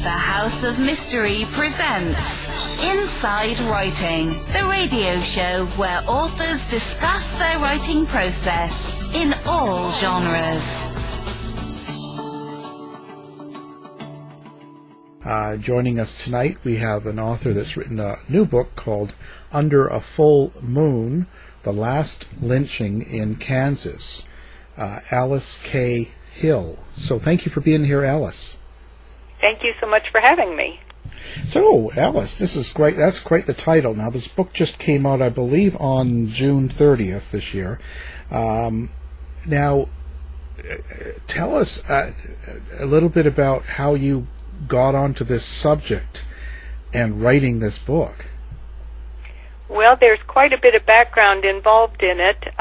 The House of Mystery presents Inside Writing, the radio show where authors discuss their writing process in all genres. Joining us tonight, we have an author that's written a new book called Under a Full Moon, The Last Lynching in Kansas, Alice K. Hill. So thank you for being here, Alice. Thank you so much for having me. So, Alice, this is great. That's quite the title. Now, this book just came out, I believe, on June 30th this year. Now, tell us a little bit about how you got onto this subject and writing this book. Well, there's quite a bit of background involved in it.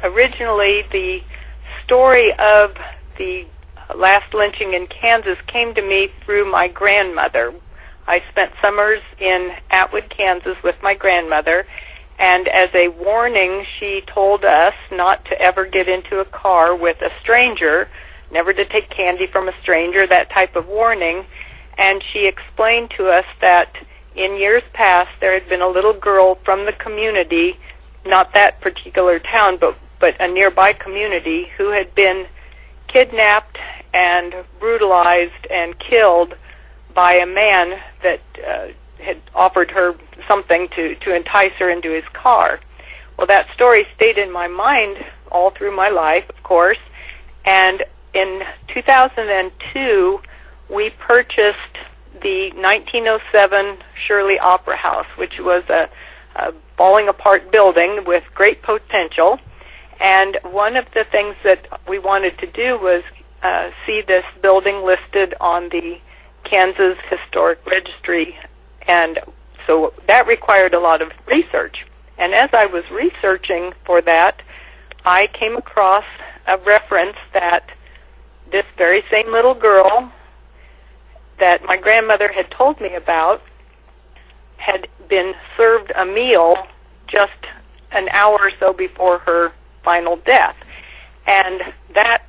Originally, the story of the last lynching in Kansas came to me through my grandmother. I spent summers in Atwood, Kansas with my grandmother, and as a warning, she told us not to ever get into a car with a stranger, never to take candy from a stranger, that type of warning. And she explained to us that in years past there had been a little girl from the community, not that particular town, but a nearby community, who had been kidnapped and brutalized and killed by a man that had offered her something to entice her into his car. Well, that story stayed in my mind all through my life, of course, and in 2002, we purchased the 1907 Shirley Opera House, which was a falling apart building with great potential. And one of the things that we wanted to do was see this building listed on the Kansas Historic Registry. And so that required a lot of research. And as I was researching for that, I came across a reference that this very same little girl that my grandmother had told me about had been served a meal just an hour or so before her final death. And that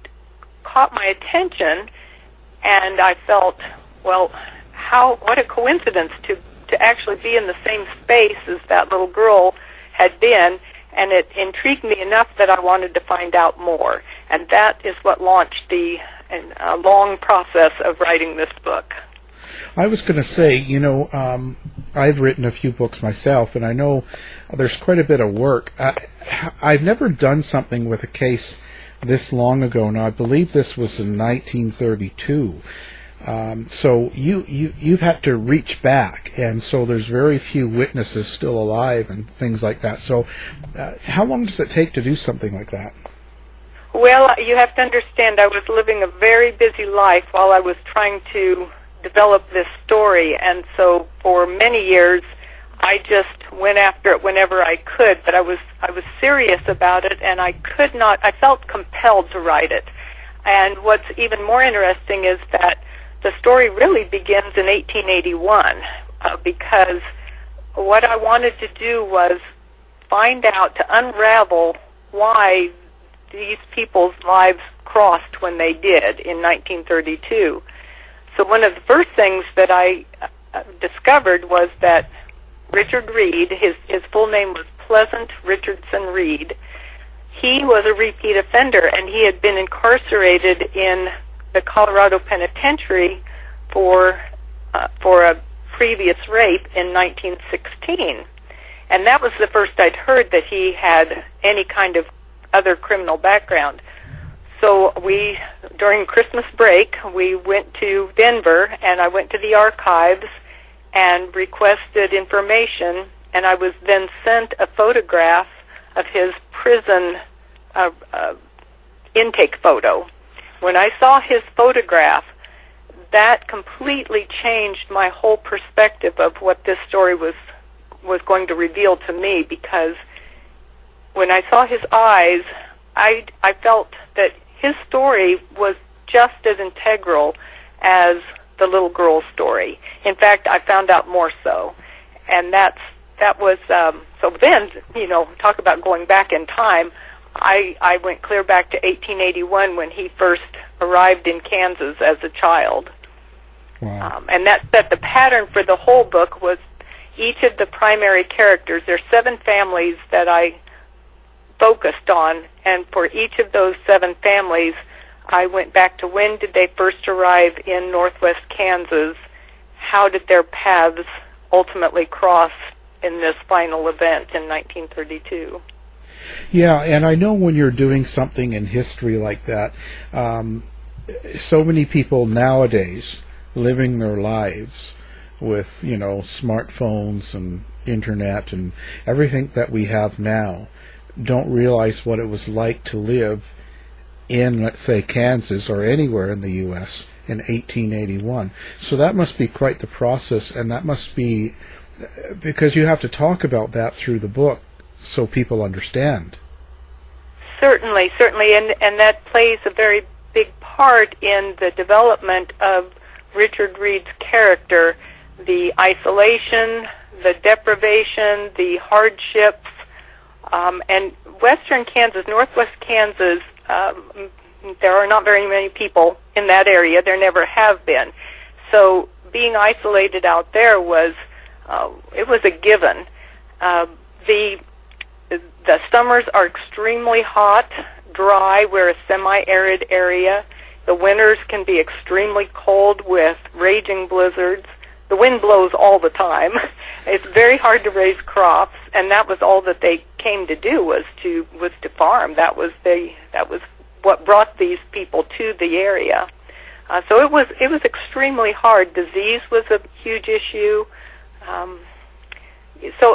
caught my attention, and I felt, well, what a coincidence to actually be in the same space as that little girl had been, and it intrigued me enough that I wanted to find out more. And that is what launched the long process of writing this book. I was going to say, I've written a few books myself, and I know there's quite a bit of work. I've never done something with a case this long ago. Now, I believe this was in 1932. So you've had to reach back, and so there's very few witnesses still alive and things like that. So how long does it take to do something like that? Well, you have to understand I was living a very busy life while I was trying to develop this story, and so for many years I just went after it whenever I could, but I was serious about it, and I felt compelled to write it. And what's even more interesting is that the story really begins in 1881, because what I wanted to do was find out, to unravel why these people's lives crossed when they did in 1932. So one of the first things that I discovered was that Richard Reed, his full name was Pleasant Richardson Reed, he was a repeat offender, and he had been incarcerated in the Colorado Penitentiary for a previous rape in 1916. And that was the first I'd heard that he had any kind of other criminal background. So during Christmas break, we went to Denver, and I went to the archives and requested information, and I was then sent a photograph of his prison intake photo. When I saw his photograph, that completely changed my whole perspective of what this story was going to reveal to me, because when I saw his eyes, I felt that his story was just as integral as the little girl's story. In fact, I found out more so. And that was, so then, talk about going back in time, I went clear back to 1881 when he first arrived in Kansas as a child. Wow. And that set the pattern for the whole book. Was each of the primary characters. There's 7 families that I focused on, and for each of those 7 families, I went back to when did they first arrive in Northwest Kansas, how did their paths ultimately cross in this final event in 1932. Yeah, and I know when you're doing something in history like that, so many people nowadays living their lives with, smartphones and internet and everything that we have now don't realize what it was like to live in, let's say, Kansas or anywhere in the U.S. in 1881. So that must be quite the process, and that must be, because you have to talk about that through the book so people understand. Certainly, and that plays a very big part in the development of Richard Reed's character, the isolation, the deprivation, the hardships, and Western Kansas, Northwest Kansas, there are not very many people in that area. There never have been. So being isolated out there was a given. The summers are extremely hot, dry. We're a semi-arid area. The winters can be extremely cold with raging blizzards. The wind blows all the time. It's very hard to raise crops, and that was all that they came to do was to farm. That was what brought these people to the area. So it was extremely hard. Disease was a huge issue.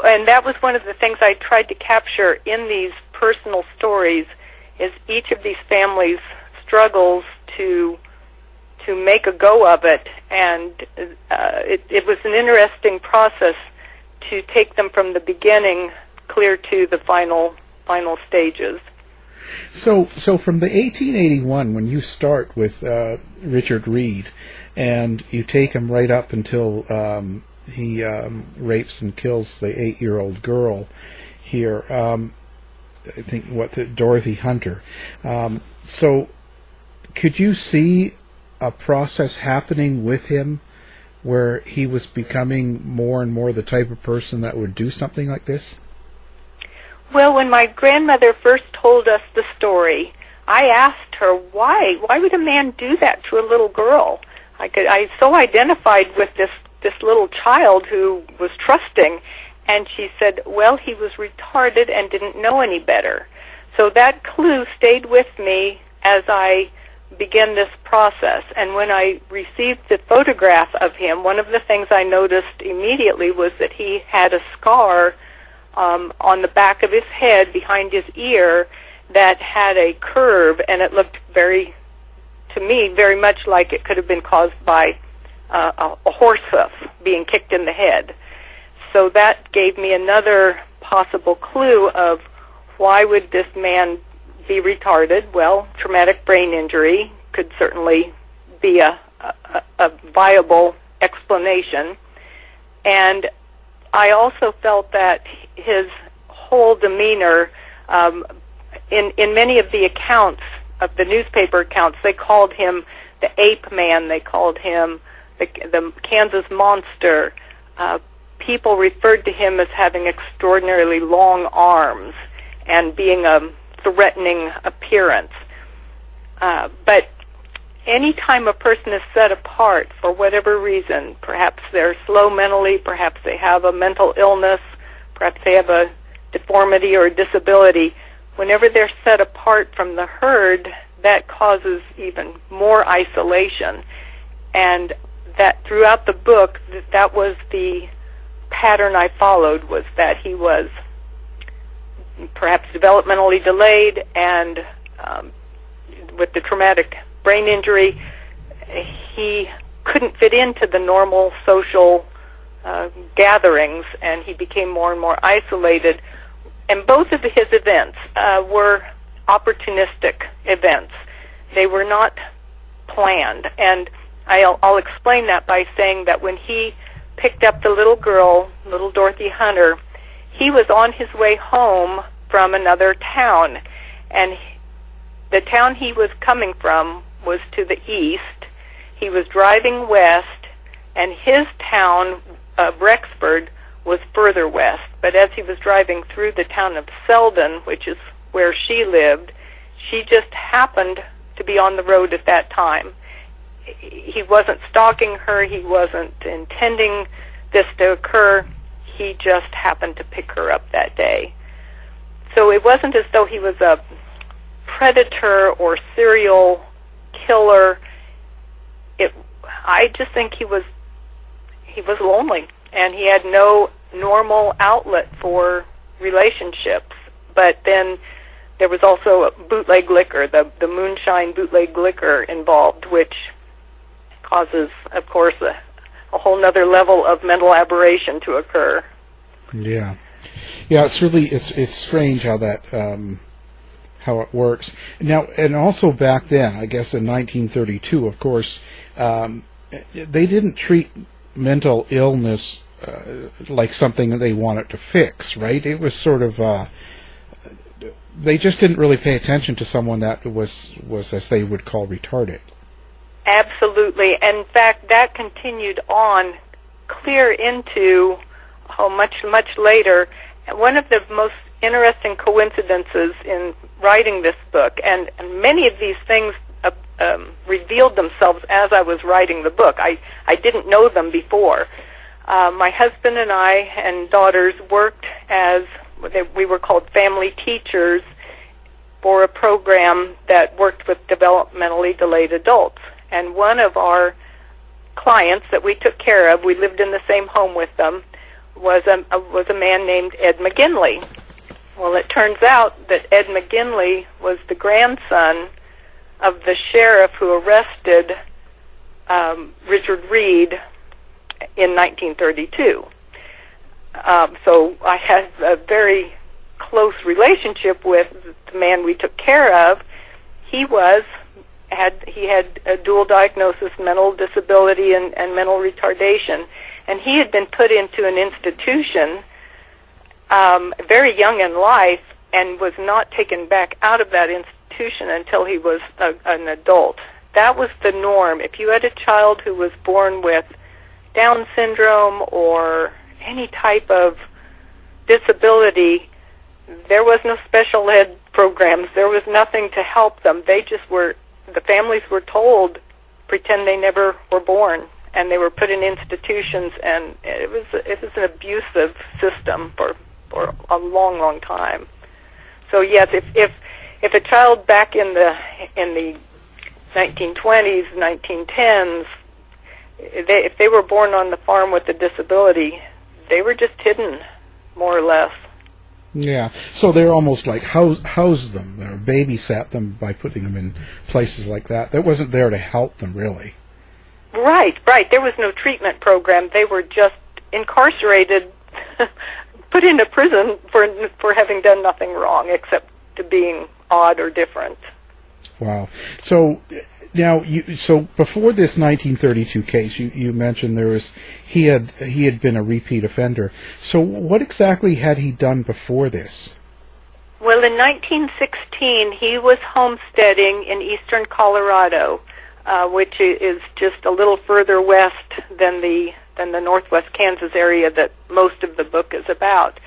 And that was one of the things I tried to capture in these personal stories, is each of these families struggles to make a go of it, and it was an interesting process to take them from the beginning clear to the final stages. So from the 1881, when you start with Richard Reed, and you take him right up until he rapes and kills the 8-year-old girl here, I think Dorothy Hunter. So could you see a process happening with him where he was becoming more and more the type of person that would do something like this? Well, when my grandmother first told us the story, I asked her, why would a man do that to a little girl? I so identified with this little child who was trusting, and she said, well, he was retarded and didn't know any better. So that clue stayed with me as I began this process. And when I received the photograph of him, one of the things I noticed immediately was that he had a scar on the back of his head behind his ear that had a curve, and it looked to me very much like it could have been caused by a horse hoof being kicked in the head. So that gave me another possible clue of why would this man be retarded. Well, traumatic brain injury could certainly be a viable explanation. And I also felt that his whole demeanor, in many of the accounts, of the newspaper accounts, they called him the ape man, they called him the Kansas monster. People referred to him as having extraordinarily long arms and being a threatening appearance. But any time a person is set apart for whatever reason, perhaps they're slow mentally, perhaps they have a mental illness, perhaps they have a deformity or a disability, whenever they're set apart from the herd, that causes even more isolation. And that throughout the book, that was the pattern I followed, was that he was perhaps developmentally delayed, and with the traumatic brain injury, he couldn't fit into the normal social gatherings, and he became more and more isolated. And both of his events were opportunistic events. They were not planned. And I'll explain that by saying that when he picked up the little girl, little Dorothy Hunter, he was on his way home from another town. And the town he was coming from was to the east. He was driving west and his town of Rexford was further west. But as he was driving through the town of Selden, which is where she lived, she just happened to be on the road at that time. He wasn't stalking her. He wasn't intending this to occur. He just happened to pick her up that day. So it wasn't as though he was a predator or serial killer. I just think he was lonely, and he had no normal outlet for relationships. But then there was also bootleg liquor, the moonshine bootleg liquor involved, which causes, of course, a whole nother level of mental aberration to occur. Yeah, it's really it's strange how that how it works now. And also back then, I guess in 1932, of course, they didn't treat mental illness like something they wanted to fix, right? It was sort of they just didn't really pay attention to someone that was as they would call retarded. Absolutely. In fact, that continued on clear into much later. One of the most interesting coincidences in writing this book, and many of these things revealed themselves as I was writing the book. I didn't know them before. My husband and I and daughters worked as, we were called family teachers, for a program that worked with developmentally delayed adults. And one of our clients that we took care of, we lived in the same home with them, was a man named Ed McGinley. Well, it turns out that Ed McGinley was the grandson of the sheriff who arrested Richard Reed in 1932. So I had a very close relationship with the man we took care of. He had a dual diagnosis, mental disability and mental retardation, and he had been put into an institution very young in life and was not taken back out of that institution until he was an adult. That was the norm. If you had a child who was born with Down syndrome or any type of disability, there was no special ed programs. There was nothing to help them. They just were, the families were told, pretend they never were born, and they were put in institutions, and it was an abusive system for a long time. So yes, if a child back in the 1920s, 1910s, if they were born on the farm with a disability, they were just hidden, more or less. Yeah, so they're almost like housed them or babysat them by putting them in places like that. That wasn't there to help them, really. Right. There was no treatment program. They were just incarcerated, put into prison for having done nothing wrong except to being odd or different. Wow. So now, before this 1932 case, you mentioned he had been a repeat offender. So what exactly had he done before this? Well, in 1916, he was homesteading in eastern Colorado, which is just a little further west than the Northwest Kansas area that most of the book is about.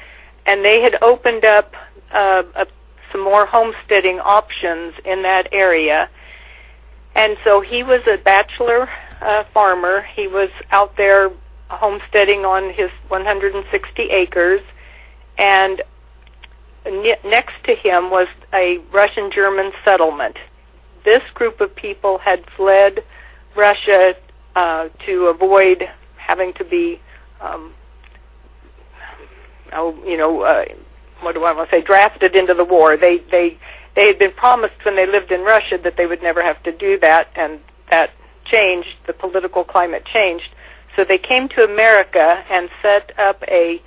And they had opened up some more homesteading options in that area. And so he was a bachelor farmer. He was out there homesteading on his 160 acres, and next to him was a Russian-German settlement. This group of people had fled Russia to avoid having to be, drafted into the war. They had been promised when they lived in Russia that they would never have to do that, and that changed. The political climate changed. So they came to America and set up a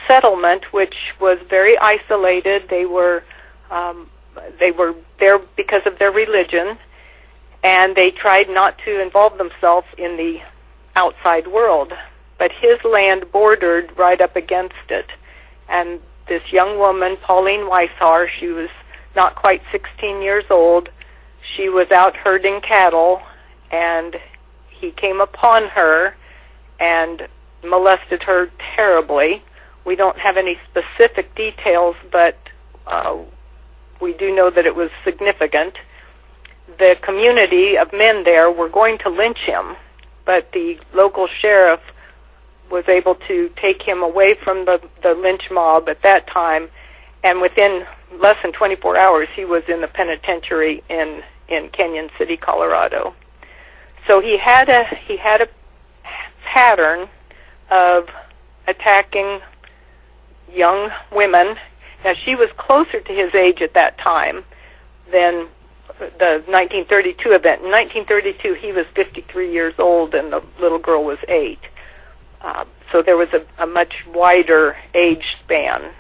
settlement which was very isolated. They were there because of their religion, and they tried not to involve themselves in the outside world. But his land bordered right up against it. And this young woman, Pauline Weishar, she was not quite 16 years old. She was out herding cattle, and he came upon her and molested her terribly. We don't have any specific details, but we do know that it was significant. The community of men there were going to lynch him, but the local sheriff was able to take him away from the lynch mob at that time, and within less than 24 hours he was in the penitentiary in Canyon City, Colorado. So he had a pattern of attacking young women. Now, she was closer to his age at that time than the 1932 event. In 1932, he was 53 years old, and the little girl was 8. So there was a much wider age span.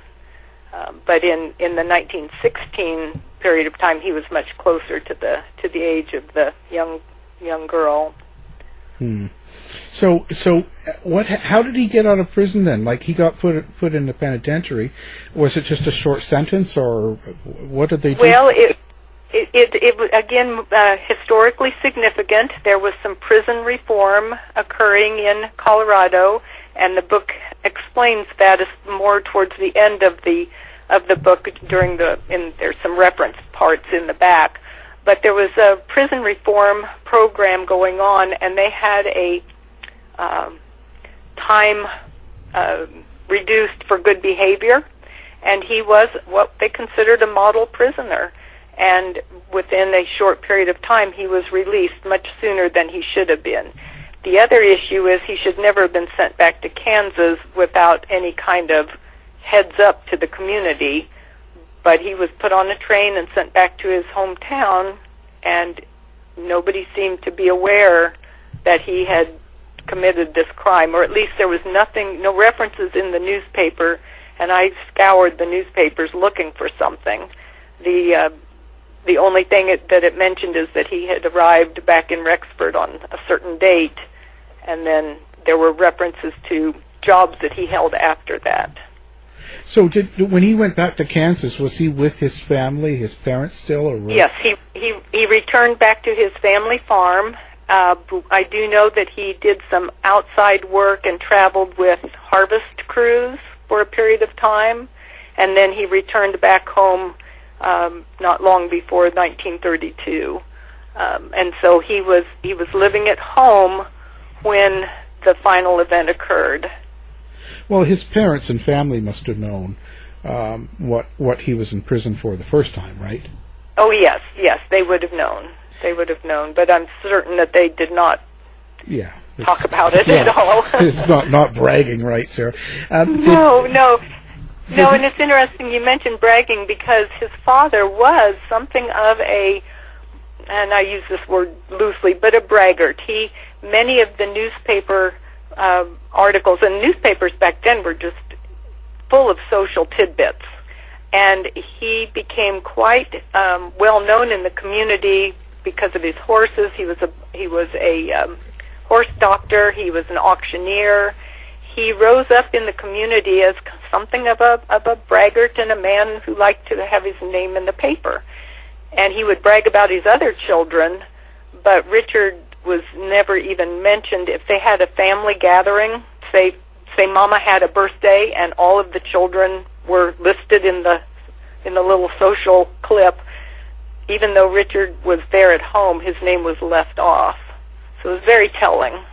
But in the 1916 period of time, he was much closer to the age of the young girl. So what? How did he get out of prison then? Like, he got put in the penitentiary. Was it just a short sentence, or what did they do? Well, it was, again, historically significant. There was some prison reform occurring in Colorado, and the book explains that as more towards the end of the book. There's some reference parts in the back, but there was a prison reform program going on, and they had a time reduced for good behavior, and he was what they considered a model prisoner. And within a short period of time, he was released much sooner than he should have been. The other issue is he should never have been sent back to Kansas without any kind of heads up to the community, but he was put on a train and sent back to his hometown, and nobody seemed to be aware that he had committed this crime, or at least there was no references in the newspaper, and I scoured the newspapers looking for something. The only thing that it mentioned is that he had arrived back in Rexford on a certain date, and then there were references to jobs that he held after that. So when he went back to Kansas, was he with his family, his parents still? Or yes, he returned back to his family farm. I do know that he did some outside work and traveled with harvest crews for a period of time, and then he returned back home not long before 1932. And so he was living at home when the final event occurred. Well, his parents and family must have known what he was in prison for the first time, right? Oh, yes, they would have known. They would have known, but I'm certain that they did not talk about it at all. It's not bragging, right, Sarah? No, and it's interesting you mentioned bragging, because his father was something of a, and I use this word loosely, but a braggart. Many of the newspaper articles, and newspapers back then were just full of social tidbits, and he became quite well known in the community because of his horses. He was a horse doctor. He was an auctioneer. He rose up in the community as something of a braggart and a man who liked to have his name in the paper. And he would brag about his other children, but Richard was never even mentioned. If they had a family gathering, say Mama had a birthday, and all of the children were listed in the little social clip, even though Richard was there at home, his name was left off. So it was very telling.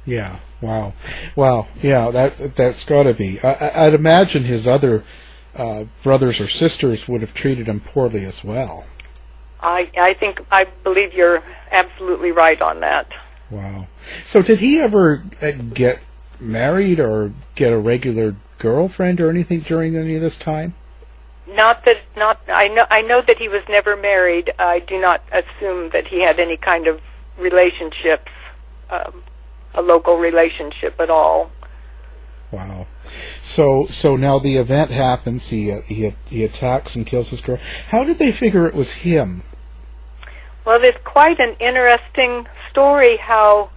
Yeah. Wow. Yeah, that's got to be. I'd imagine his other brothers or sisters would have treated him poorly as well. I believe you're absolutely right on that. Wow. So did he ever get married or get a regular girlfriend or anything during any of this time? I know that he was never married. I do not assume that he had any kind of relationships, a local relationship at all. Wow. So now the event happens. He attacks and kills this girl. How did they figure it was him? Well, it's quite an interesting story how,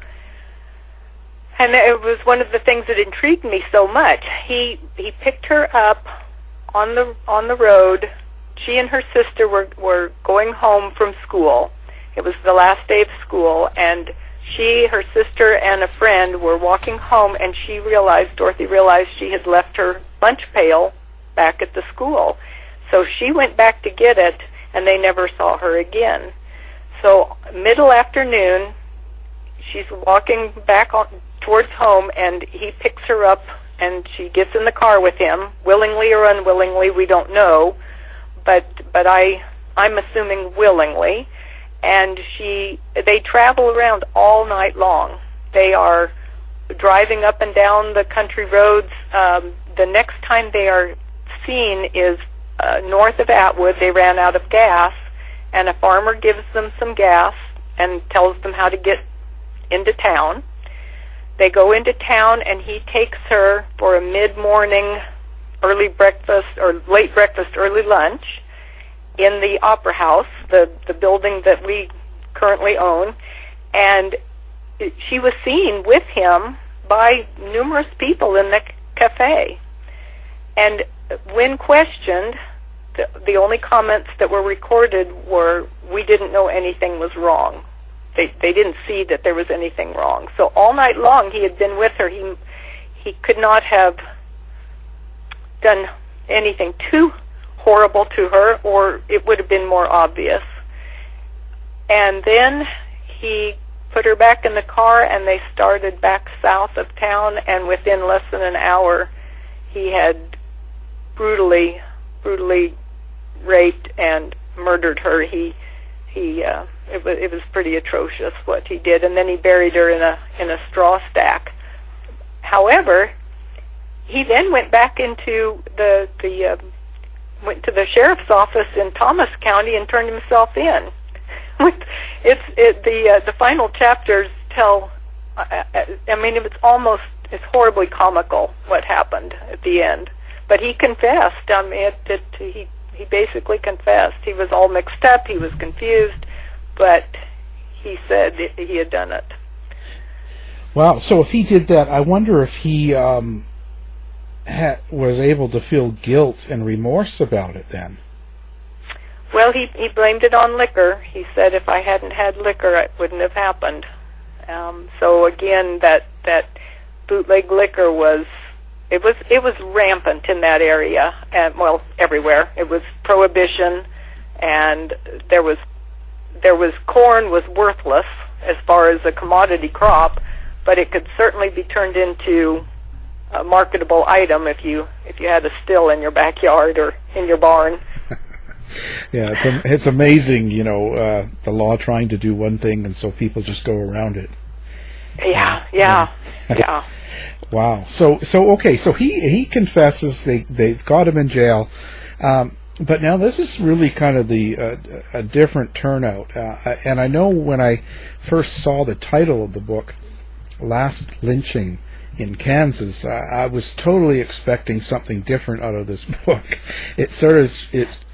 and it was one of the things that intrigued me so much. He picked her up on the road. She and her sister were going home from school. It was the last day of school, and She, her sister, and a friend were walking home, and Dorothy realized she had left her lunch pail back at the school. So she went back to get it, and they never saw her again. So middle afternoon, she's walking back towards home, and he picks her up, and she gets in the car with him, willingly or unwillingly, we don't know, but I'm assuming willingly. And they travel around all night long. They are driving up and down the country roads. The next time they are seen is north of Atwood. They ran out of gas, and a farmer gives them some gas and tells them how to get into town. They go into town, and he takes her for a mid-morning early breakfast, or late breakfast, early lunch, in the Opera House, the building that we currently own, and she was seen with him by numerous people in the cafe. And when questioned, the only comments that were recorded were, "We didn't know anything was wrong." They didn't see that there was anything wrong. So all night long he had been with her. He could not have done anything too horrible to her, or it would have been more obvious. And then he put her back in the car, and they started back south of town, and within less than an hour he had brutally raped and murdered her. It was pretty atrocious what he did, and then he buried her in a straw stack. However, he then went back into went to the sheriff's office in Thomas County and turned himself in. The final chapters tell. I mean, it's horribly comical what happened at the end. But he confessed. He basically confessed. He was all mixed up. He was confused, but he said he had done it. Wow. So if he did that, I wonder if he was able to feel guilt and remorse about it then. Well, he blamed it on liquor. He said, if I hadn't had liquor, it wouldn't have happened. So again, that bootleg liquor was rampant in that area, and well, everywhere. It was prohibition, and there was corn was worthless as far as a commodity crop, but it could certainly be turned into a marketable item if you had a still in your backyard or in your barn. Yeah, it's amazing, the law trying to do one thing, and so people just go around it. Yeah. Wow. So okay. So he confesses. They've got him in jail. But now this is really kind of a different turnout. And I know when I first saw the title of the book, Last Lynching in Kansas, I was totally expecting something different out of this book. It sort of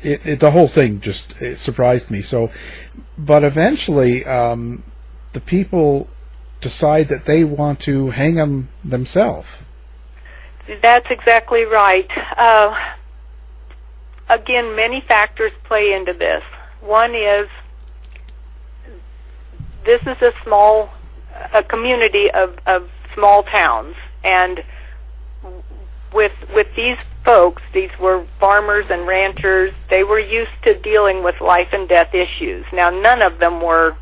the whole thing just surprised me. So, but eventually, the people decide that they want to hang him themselves. That's exactly right. Again, many factors play into this. One is this is a community of small towns, and with these folks, these were farmers and ranchers. They were used to dealing with life and death issues. Now, none of them were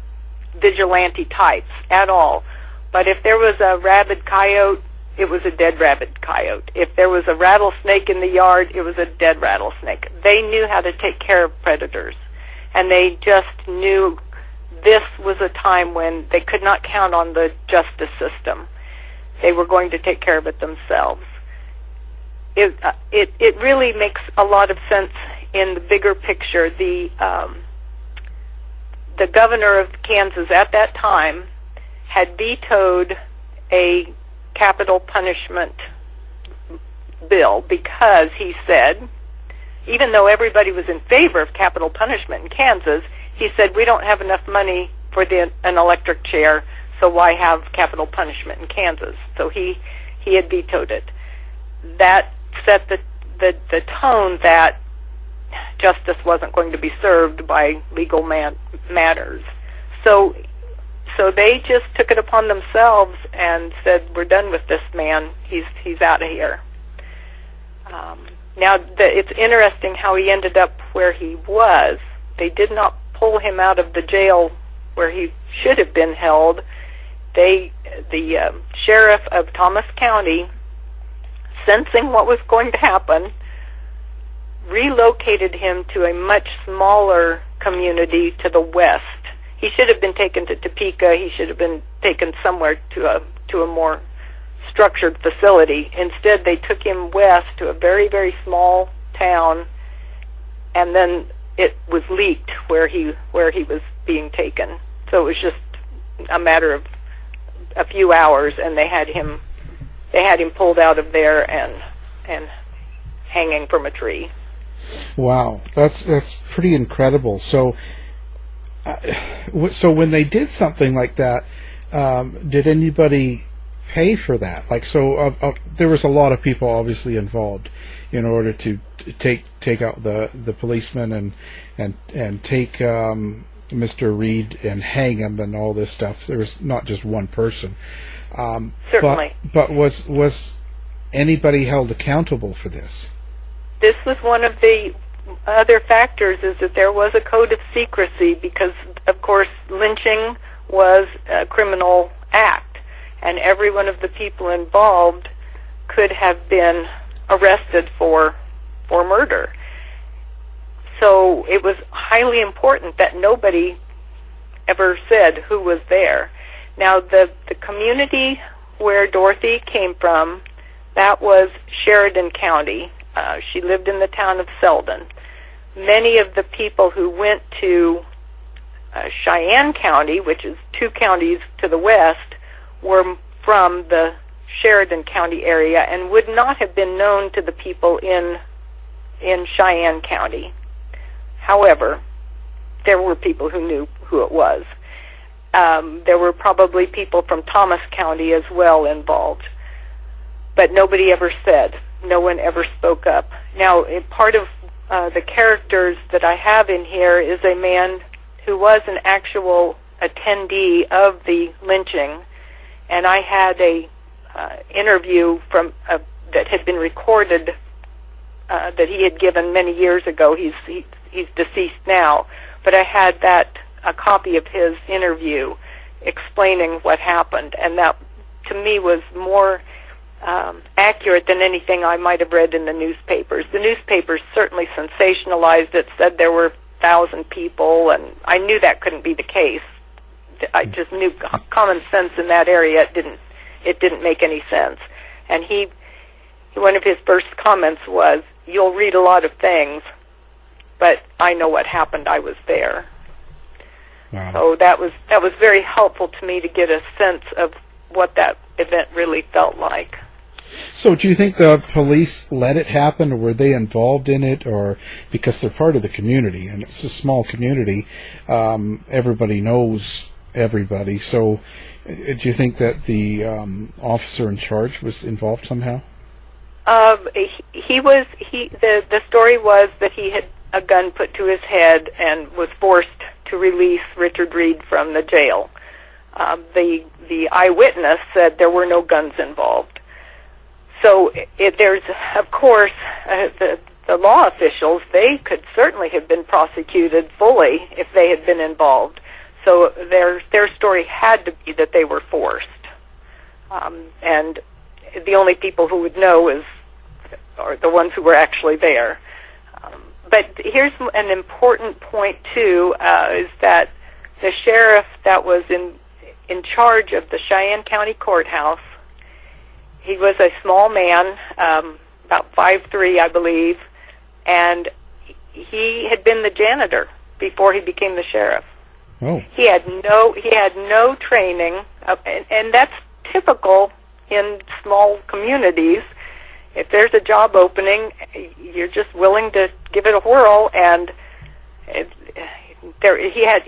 vigilante types at all. But if there was a rabid coyote, it was a dead rabid coyote. If there was a rattlesnake in the yard, it was a dead rattlesnake. They knew how to take care of predators, and they just knew this was a time when they could not count on the justice system. They were going to take care of it themselves. It really makes a lot of sense in the bigger picture. The governor of Kansas at that time had vetoed a capital punishment bill because he said, even though everybody was in favor of capital punishment in Kansas, he said, we don't have enough money for an electric chair, so why have capital punishment in Kansas? So he had vetoed it. That set the tone that justice wasn't going to be served by legal matters. So so they just took it upon themselves and said, "We're done with this man. He's out of here." Now, it's interesting how he ended up where he was. They did not pull him out of the jail where he should have been held. The sheriff of Thomas County, sensing what was going to happen, relocated him to a much smaller community to the west. He should have been taken to Topeka. He should have been taken somewhere to a more structured facility. Instead, they took him west to a very, very small town, and then it was leaked where he was being taken. So it was just a matter of a few hours, and they had him pulled out of there and hanging from a tree. Wow, that's pretty incredible. So when they did something like that, did anybody pay for that? Like, there was a lot of people obviously involved in order to take out the policeman and take Mr. Reed and hang him and all this stuff. There was not just one person. Certainly. But was anybody held accountable for this? This was one of the other factors, is that there was a code of secrecy because, of course, lynching was a criminal act, and every one of the people involved could have been arrested for murder. So it was highly important that nobody ever said who was there. Now, the community where Dorothy came from, that was Sheridan County. She lived in the town of Selden. Many of the people who went to Cheyenne County, which is 2 counties to the west, were from the Sheridan County area and would not have been known to the people in Cheyenne County. However, there were people who knew who it was. There were probably people from Thomas County as well involved. But nobody ever said. No one ever spoke up. Now, part of the characters that I have in here is a man who was an actual attendee of the lynching, and I had a interview from that had been recorded that he had given many years ago. He's deceased now, but I had a copy of his interview explaining what happened, and that to me was more accurate than anything I might have read in the newspapers. The newspapers certainly sensationalized it, said there were 1,000 people, and I knew that couldn't be the case. I just knew common sense in that area. It didn't make any sense. And one of his first comments was, "You'll read a lot of things, but I know what happened. I was there." Wow. So that was very helpful to me to get a sense of what that event really felt like. So do you think the police let it happen, or were they involved in it, or because they're part of the community, and it's a small community, everybody knows everybody, so do you think that the officer in charge was involved somehow? The story was that he had a gun put to his head and was forced to release Richard Reed from the jail. The eyewitness said there were no guns involved. So there's, of course, the law officials, they could certainly have been prosecuted fully if they had been involved. So their story had to be that they were forced. And the only people who would know are the ones who were actually there. But here's an important point, too, is that the sheriff that was in charge of the Cheyenne County Courthouse, he was a small man, about 5'3", I believe, and he had been the janitor before he became the sheriff. Oh. He had no training, and that's typical in small communities. If there's a job opening, you're just willing to give it a whirl, and he had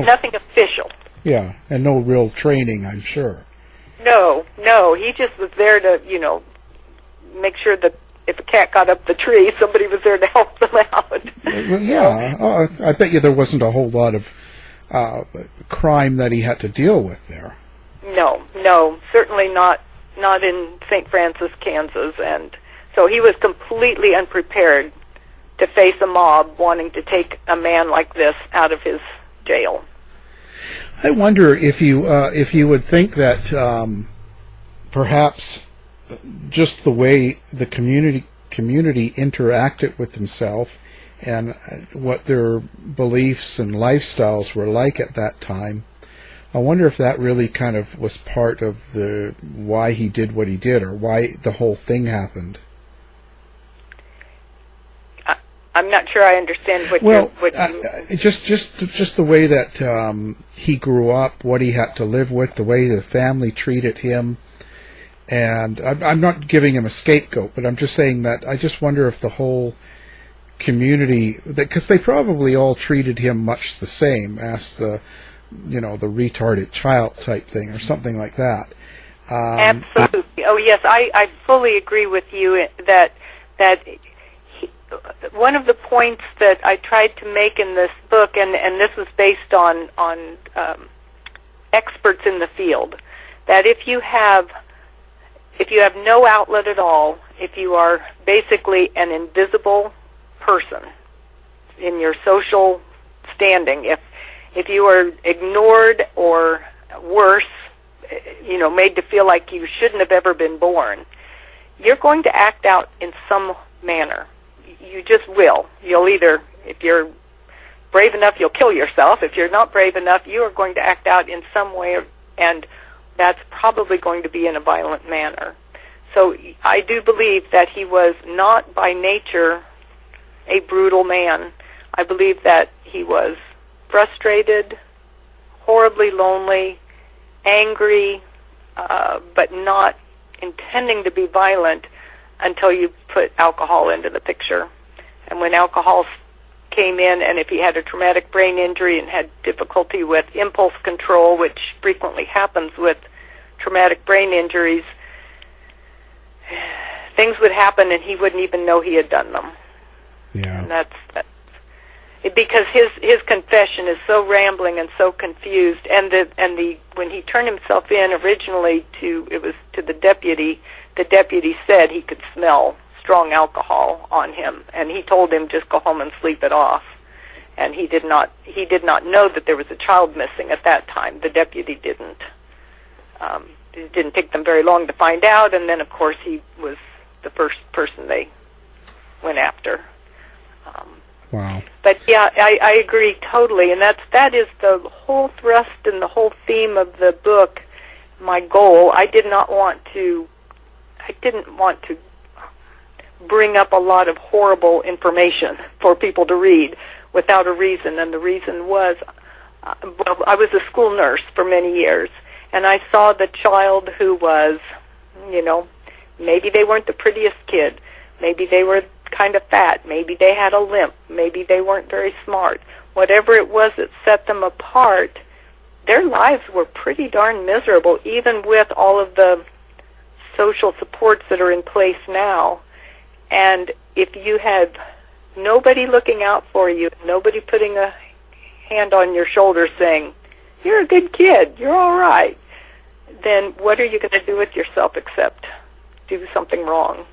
nothing official. Yeah, and no real training, I'm sure. No, he just was there to, make sure that if a cat got up the tree, somebody was there to help them out. Well, yeah, I bet you there wasn't a whole lot of crime that he had to deal with there. No, certainly not in St. Francis, Kansas, and so he was completely unprepared to face a mob wanting to take a man like this out of his jail. I wonder if you would think that perhaps just the way the community interacted with themselves and what their beliefs and lifestyles were like at that time, I wonder if that really kind of was part of the why he did what he did, or why the whole thing happened. I'm not sure I understand what you... Just the way that he grew up, what he had to live with, the way the family treated him, and I'm not giving him a scapegoat, but I'm just saying that I just wonder if the whole community, because they probably all treated him much the same as the retarded child type thing or something like that. Absolutely. Oh yes, I fully agree with you that one of the points that I tried to make in this book, and this was based on experts in the field, that if you have no outlet at all, if you are basically an invisible person in your social standing, if you are ignored or worse, made to feel like you shouldn't have ever been born, you're going to act out in some manner. You just will. You'll either, if you're brave enough, you'll kill yourself. If you're not brave enough, you are going to act out in some way, and that's probably going to be in a violent manner. So I do believe that he was not by nature a brutal man. I believe that he was frustrated, horribly lonely, angry, but not intending to be violent until you put alcohol into the picture. And when alcohol came in, and if he had a traumatic brain injury and had difficulty with impulse control, which frequently happens with traumatic brain injuries, things would happen and he wouldn't even know he had done them. Yeah. And that's because his confession is so rambling and so confused, and when he turned himself in originally to the deputy said he could smell strong alcohol on him, and he told him just go home and sleep it off. And he did not know that there was a child missing at that time. The deputy didn't. It didn't take them very long to find out, and then of course he was the first person they went after. Wow. But yeah, I agree totally, and that is the whole thrust and the whole theme of the book. My goal, I didn't want to bring up a lot of horrible information for people to read without a reason, and the reason was, I was a school nurse for many years, and I saw the child who was, maybe they weren't the prettiest kid, maybe they were kind of fat, maybe they had a limp, maybe they weren't very smart. Whatever it was that set them apart, their lives were pretty darn miserable, even with all of the social supports that are in place now. And if you had nobody looking out for you, nobody putting a hand on your shoulder saying, you're a good kid, you're all right, then what are you going to do with yourself except do something wrong?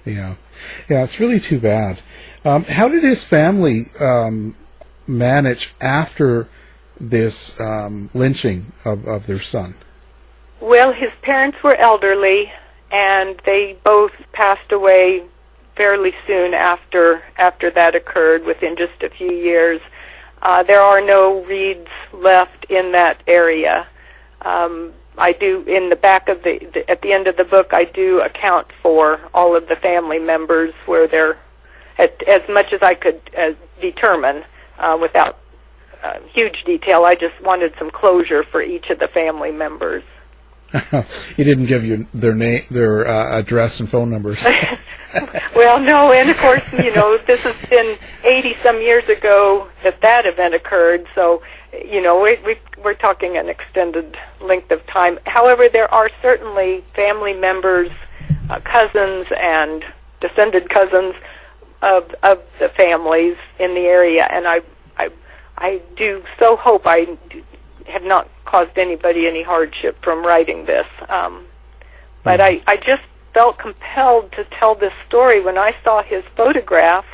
Yeah, it's really too bad. How did his family manage after this lynching of their son? Well, his parents were elderly, and they both passed away fairly soon after that occurred, within just a few years. There are no reeds left in that area. I do, in the back of at the end of the book, I do account for all of the family members where they're, as much as I could determine, without huge detail. I just wanted some closure for each of the family members. He didn't give you their name, their address and phone numbers. Well, no, and of course, this has been 80-some years ago that event occurred, so, we're talking an extended length of time. However, there are certainly family members, cousins, and descended cousins of the families in the area, and I do so hope I have not caused anybody any hardship from writing this. But I just felt compelled to tell this story when I saw his photograph.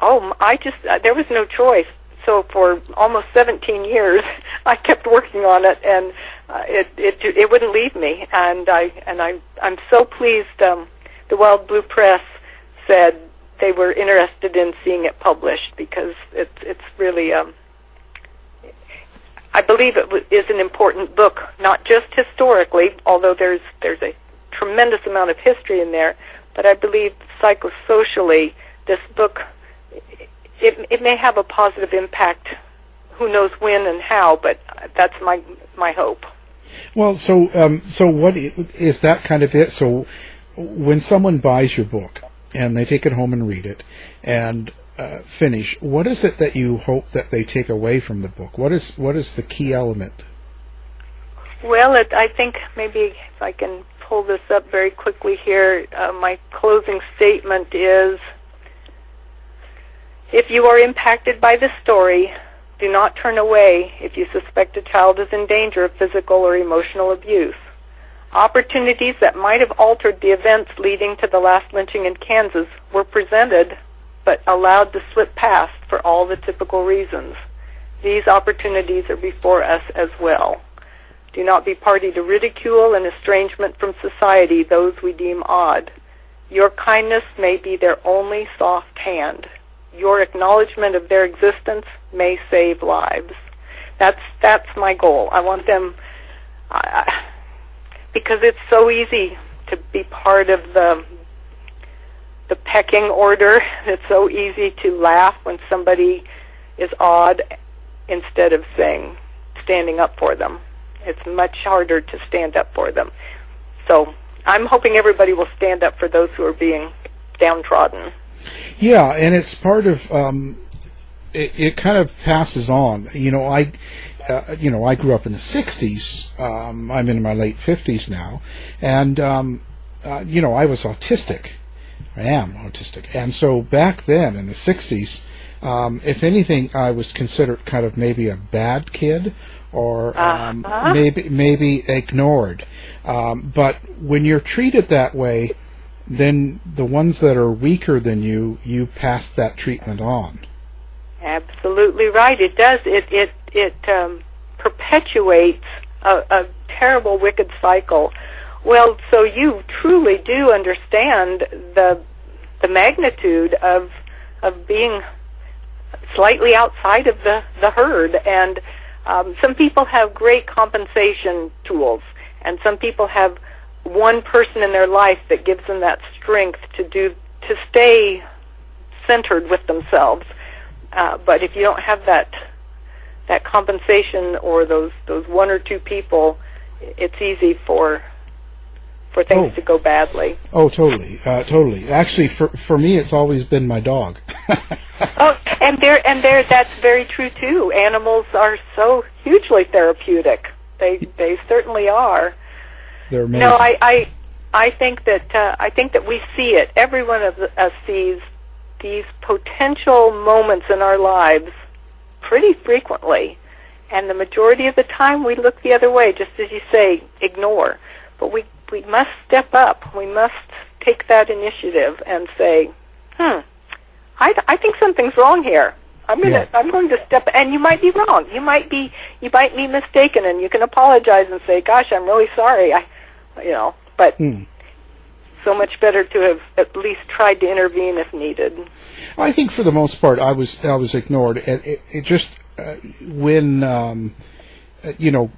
There was no choice. So for almost 17 years, I kept working on it, and it wouldn't leave me. And I'm so pleased. The Wild Blue Press said they were interested in seeing it published, because it's really I believe it is an important book, not just historically, although there's a tremendous amount of history in there, but I believe psychosocially this book, it may have a positive impact. Who knows when and how, but that's my hope. Well, so what is that kind of it? So when someone buys your book and they take it home and read it and finish, what is it that you hope that they take away from the book? What is the key element? Well, I think maybe if I can pull this up very quickly here, my closing statement is, if you are impacted by this story, do not turn away if you suspect a child is in danger of physical or emotional abuse. Opportunities that might have altered the events leading to the last lynching in Kansas were presented but allowed to slip past for all the typical reasons. These opportunities are before us as well. Do not be party to ridicule and estrangement from society those we deem odd. Your kindness may be their only soft hand. Your acknowledgement of their existence may save lives. That's my goal. I want them, because it's so easy to be part of the pecking order. It's so easy to laugh when somebody is odd instead of standing up for them. It's much harder to stand up for them. So I'm hoping everybody will stand up for those who are being downtrodden. Yeah, and it's part of it kind of passes on. I grew up in the 60s. I'm in my late 50s now, and I was autistic. I am autistic, and so back then in the 60s, if anything, I was considered kind of maybe a bad kid, or maybe ignored. But when you're treated that way, then the ones that are weaker than you pass that treatment on. Absolutely right. It does. It perpetuates a terrible, wicked cycle. Well, so you truly do understand the magnitude of being slightly outside of the herd, and some people have great compensation tools, and some people have one person in their life that gives them that strength to stay centered with themselves. But if you don't have that compensation, or those one or two people, it's easy for things to go badly. Oh, totally. Actually, for me, it's always been my dog. and that's very true too. Animals are so hugely therapeutic. They certainly are. They're amazing. No, I think that we see it. Every one of us sees these potential moments in our lives pretty frequently, and the majority of the time we look the other way, just as you say, ignore. But we must step up. We must take that initiative and say, I think something's wrong here. I'm going to step, and you might be wrong. You might be mistaken, and you can apologize and say, "Gosh, I'm really sorry." But so much better to have at least tried to intervene if needed. I think for the most part, I was ignored. It just when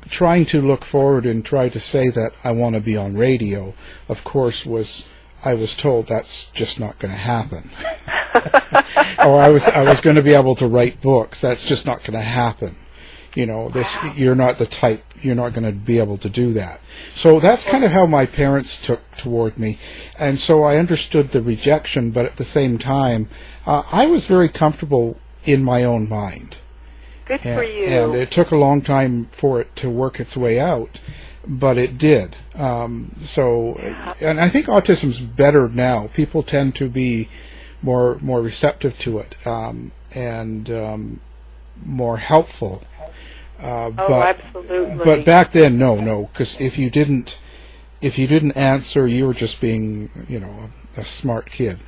trying to look forward and try to say that I want to be on radio, of course, I was told that's just not going to happen. Or I was going to be able to write books. That's just not going to happen. You're not the type. You're not going to be able to do that. So that's kind of how my parents took toward me, and so I understood the rejection. But at the same time, I was very comfortable in my own mind. Good for you. And it took a long time for it to work its way out. but it did. And I think autism's better now. People tend to be more receptive to it, and more helpful. Absolutely. But back then, no, because if you didn't answer, you were just being, a smart kid,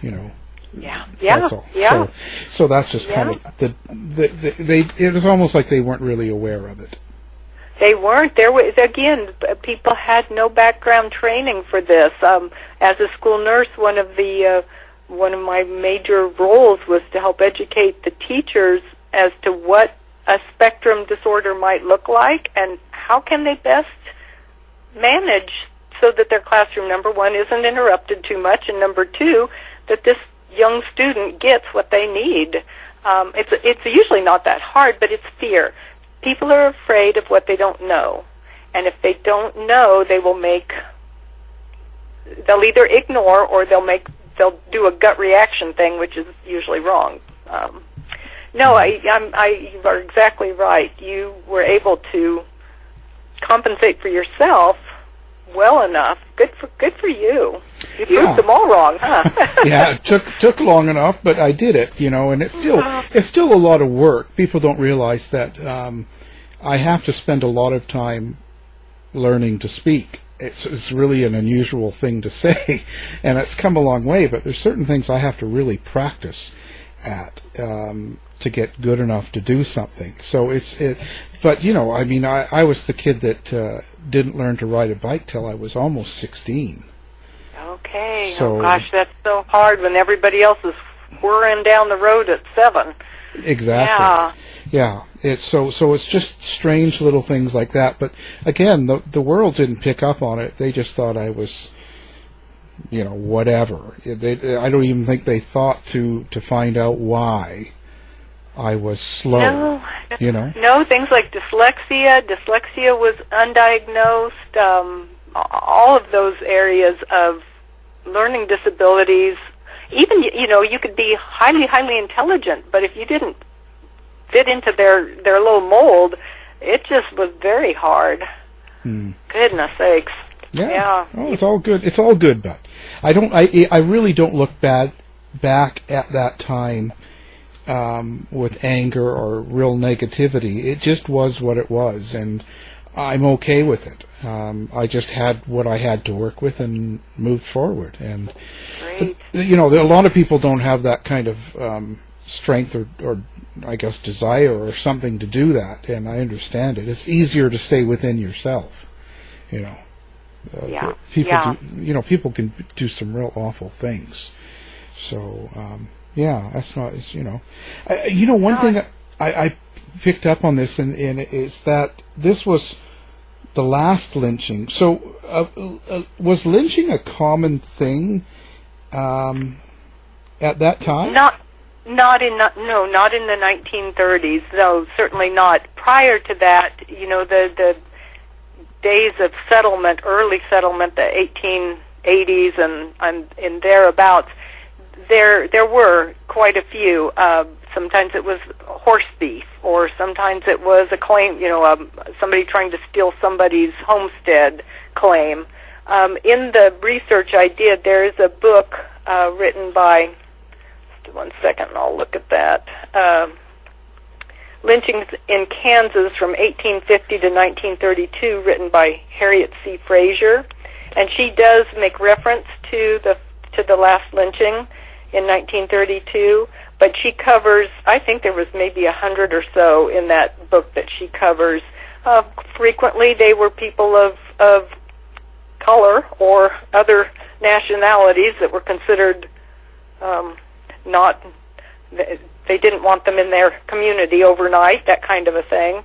Yeah. That's all. Yeah. So that's just kind of it was almost like they weren't really aware of it. They weren't. There was, again, people had no background training for this. As a school nurse, one of my major roles was to help educate the teachers as to what a spectrum disorder might look like and how can they best manage so that their classroom, number one, isn't interrupted too much, and number two, that this young student gets what they need. It's usually not that hard, but it's fear. People are afraid of what they don't know, and if they don't know, they'll either ignore or they'll do a gut reaction thing, which is usually wrong. You are exactly right. You were able to compensate for yourself well enough. Good for you. You proved them all wrong, huh? Yeah, it took long enough, but I did it, and it's still a lot of work. People don't realize that I have to spend a lot of time learning to speak. It's really an unusual thing to say, and it's come a long way, but there's certain things I have to really practice at to get good enough to do something. So but I was the kid that didn't learn to ride a bike till I was almost 16. Okay. So, oh gosh, that's so hard when everybody else is whirring down the road at 7. Exactly. Yeah. So it's just strange little things like that. But again, the world didn't pick up on it. They just thought I was, whatever. I don't even think they thought to find out why I was slow. No, things like dyslexia. Dyslexia was undiagnosed. All of those areas of learning disabilities. Even you could be highly intelligent, but if you didn't fit into their little mold, it just was very hard. Goodness sakes. Yeah. Oh, it's all good. It's all good, but I really don't look back at that time with anger or real negativity. It just was what it was, and I'm okay with it. I just had what I had to work with and moved forward. And Great. A lot of people don't have that kind of strength or I guess desire or something to do that, and I understand it. It's easier to stay within yourself. People can do some real awful things. So that's not one thing I picked up on this, and it's that this was the last lynching. So was lynching a common thing at that time? Not in the 1930s. No, certainly not. Prior to that, the days of settlement, early settlement, the 1880s and thereabouts, there were quite a few. Sometimes it was horse thief, or sometimes it was a claim, somebody trying to steal somebody's homestead claim. In the research I did, there is a book written by, just one second and I'll look at that, Lynchings in Kansas from 1850 to 1932, written by Harriet C. Frazier, and she does make reference to the last lynching in 1932, but she covers, I think there was maybe 100 or so in that book that she covers. Frequently they were people of color or other nationalities that were considered they didn't want them in their community overnight, that kind of a thing.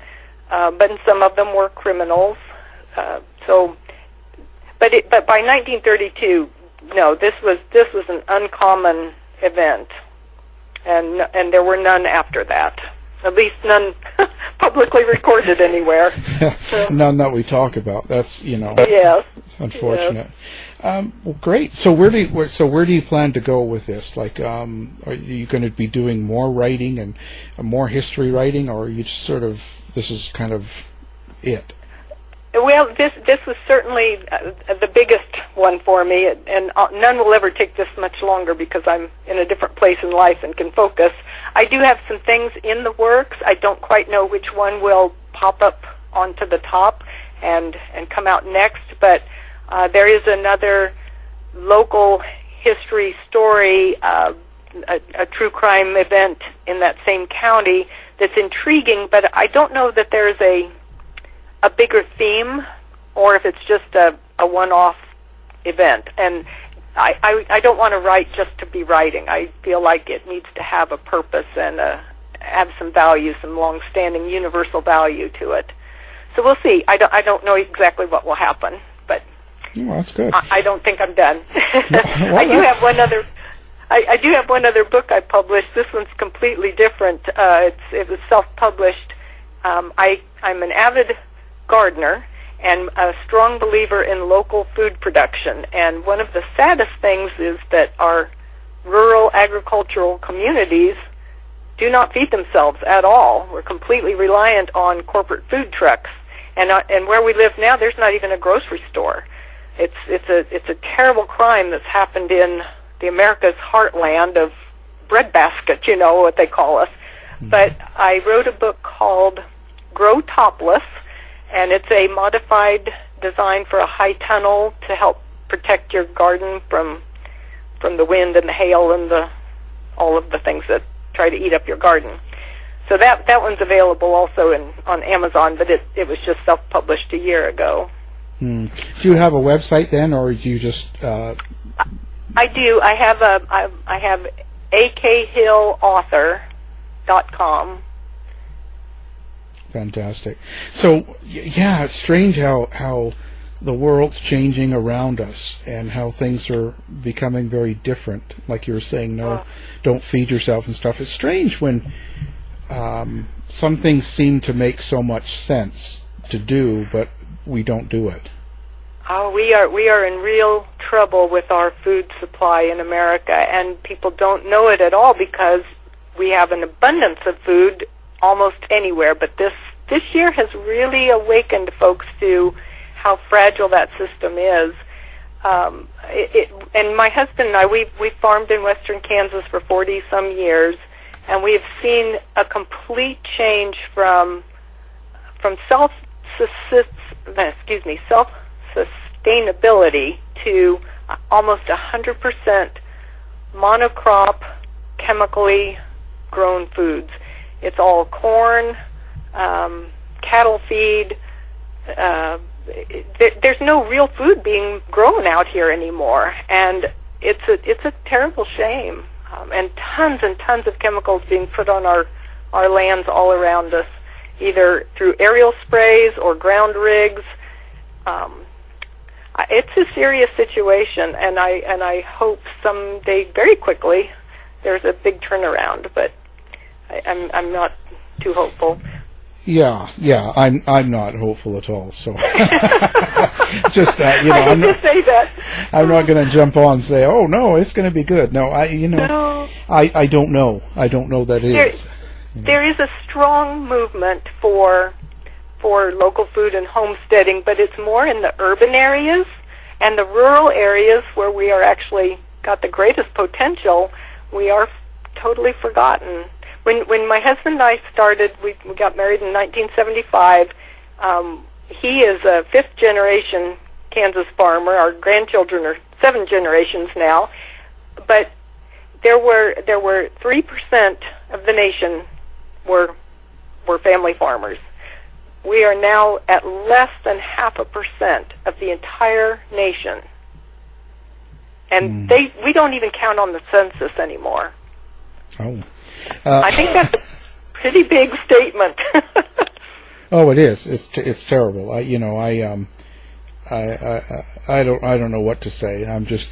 But some of them were criminals. But by 1932, no, this was an uncommon event, and there were none after that. At least none publicly recorded anywhere. None that we talk about. That's Yes. It's unfortunate. Yes. Well, great. So where do you plan to go with this? Like, are you going to be doing more writing and more history writing, or are you just sort of, this is kind of it? Well, this was certainly the biggest one for me, and none will ever take this much longer because I'm in a different place in life and can focus. I do have some things in the works. I don't quite know which one will pop up onto the top and come out next, but there is another local history story, a true crime event in that same county that's intriguing, but I don't know that there's a bigger theme or if it's just a one-off event. And I don't want to write just to be writing. I feel like it needs to have a purpose and have some value, some long-standing universal value to it. So we'll see. I don't know exactly what will happen, but that's good. I don't think I'm done. Well, I do have one other. I do have one other book I published. This one's completely different. It was self-published. I'm an avid gardener and a strong believer in local food production. And one of the saddest things is that our rural agricultural communities do not feed themselves at all. We're completely reliant on corporate food trucks. And where we live now, there's not even a grocery store. It's a terrible crime that's happened in the America's heartland of breadbasket, you know what they call us. But I wrote a book called Grow Topless, and it's a modified design for a high tunnel to help protect your garden from the wind and the hail and all of the things that try to eat up your garden. So that one's available also on Amazon, but it was just self-published a year ago. Do you have a website then, or do you just? I do. I have akhillauthor.com. Fantastic. So yeah, it's strange how the world's changing around us and how things are becoming very different. Like you were saying, don't feed yourself and stuff. It's strange when some things seem to make so much sense to do, but we don't do it. Oh, we are in real trouble with our food supply in America, and people don't know it at all because we have an abundance of food almost anywhere. But this year has really awakened folks to how fragile that system is. And my husband and I, we farmed in Western Kansas for 40-some years, and we have seen a complete change from self-sustainability to almost 100% monocrop, chemically grown foods. It's all corn, cattle feed. There's no real food being grown out here anymore, and it's a terrible shame. And tons of chemicals being put on our lands all around us, either through aerial sprays or ground rigs. It's a serious situation, and I hope someday, very quickly, there's a big turnaround. But I'm not too hopeful. Yeah, I'm not hopeful at all. So just I'm not say that. I'm not going to jump on and say, "Oh no, it's going to be good." No, I don't know. I don't know that it is. There is a strong movement for local food and homesteading, but it's more in the urban areas and the rural areas where we are actually got the greatest potential. We are totally forgotten. When my husband and I started, we got married in 1975. He is a fifth-generation Kansas farmer. Our grandchildren are 7 generations now, but there were 3% of the nation were family farmers. We are now at less than 0.5% of the entire nation, and we don't even count on the census anymore. Oh, I think that's a pretty big statement. Oh, it is. It's terrible. I don't know what to say.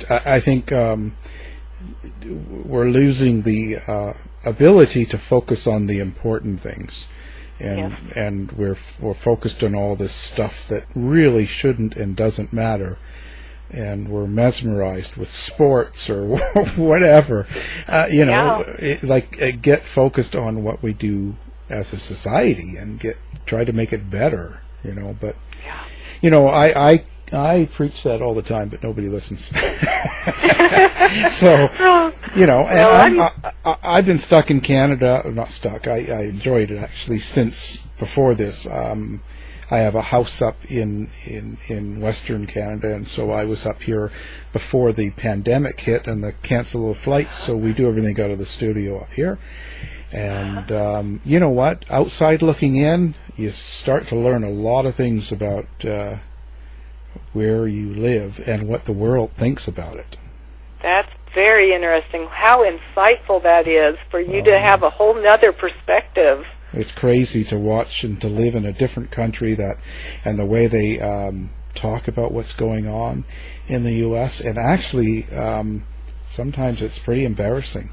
I think we're losing the ability to focus on the important things, and we're focused on all this stuff that really shouldn't and doesn't matter. And we're mesmerized with sports or whatever, get focused on what we do as a society and try to make it better, But I preach that all the time, but nobody listens. So, and I've been stuck in Canada. Not stuck. I enjoyed it actually since before this. I have a house up in Western Canada, and so I was up here before the pandemic hit and the cancel of flights. So we do everything out of the studio up here. And you know what? Outside looking in, you start to learn a lot of things about where you live and what the world thinks about it. That's very interesting. How insightful that is for you to have a whole nother perspective. It's crazy to watch and to live in a different country and the way they talk about what's going on in the U.S. And actually, sometimes it's pretty embarrassing.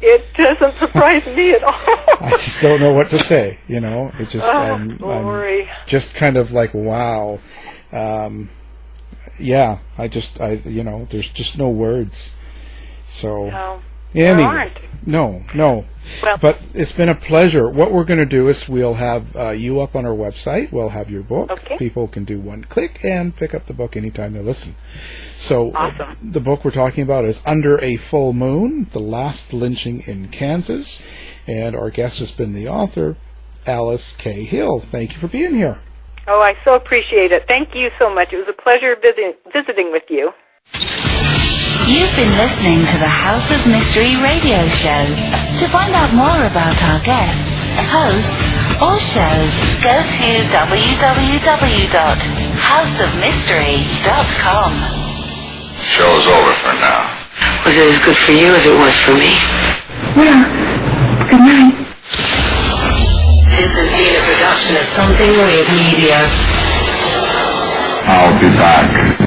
It doesn't surprise me at all. I just don't know what to say. It just I'm just kind of like, wow. Yeah, there's just no words. So anyway, no. Well, but it's been a pleasure. What we're going to do is we'll have you up on our website. We'll have your book. Okay. People can do one click and pick up the book anytime they listen. So awesome. The book we're talking about is Under a Full Moon, The Last Lynching in Kansas. And our guest has been the author, Alice K. Hill. Thank you for being here. Oh, I so appreciate it. Thank you so much. It was a pleasure visiting with you. You've been listening to the House of Mystery radio show. To find out more about our guests, hosts, or shows, go to www.houseofmystery.com. Show's over for now. Was it as good for you as it was for me? Yeah. Good night. This has been a production of Something Weird Media. I'll be back.